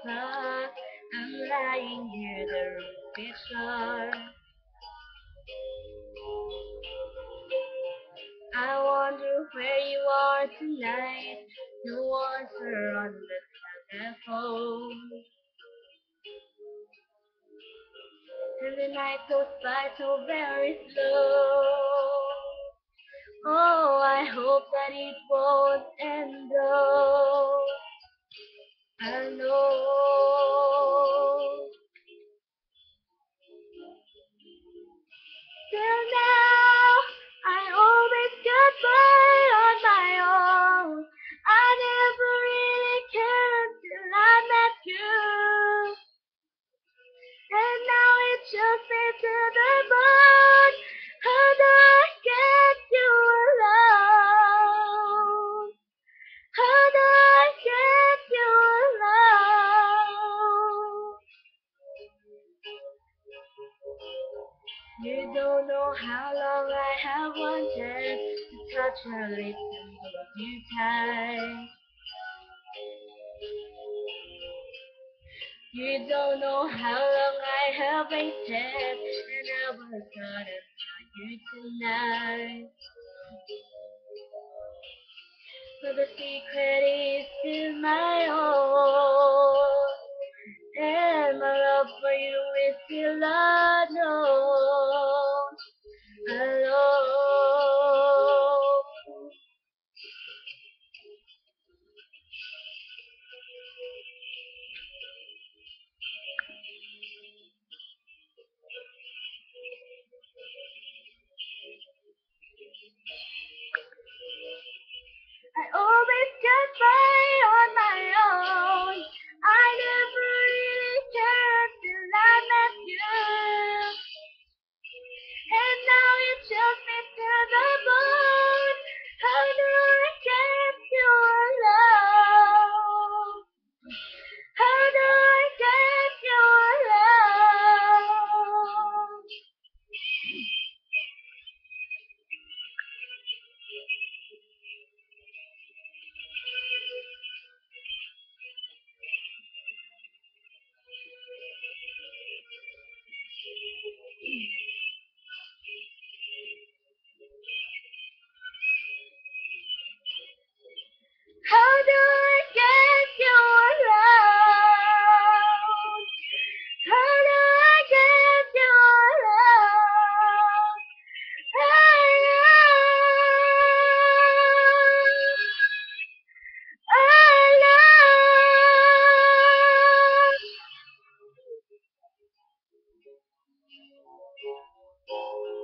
clock. I'm lying here, the room is dark. I wonder where you are tonight. No answer on the telephone. And the night goes by so very slow. Oh, I hope that it won't end though. I know. Till now, I always got by on my own. I never really cared till I met you. And now it's just me to the bone. How do I get you alone? How do I get you alone? You don't know how long I have wanted to touch your lips and hold you tight. You don't know how long I have waited, and I was gonna tell you tonight. But the secret is still my own, and my love for you is still unknown. Alone. I always get by on my own. I never really cared till I met you. And now you just me to the bone. How do I get you alone? How do I get you alone? How do I get you alone? How do I get you alone? Alone, alone.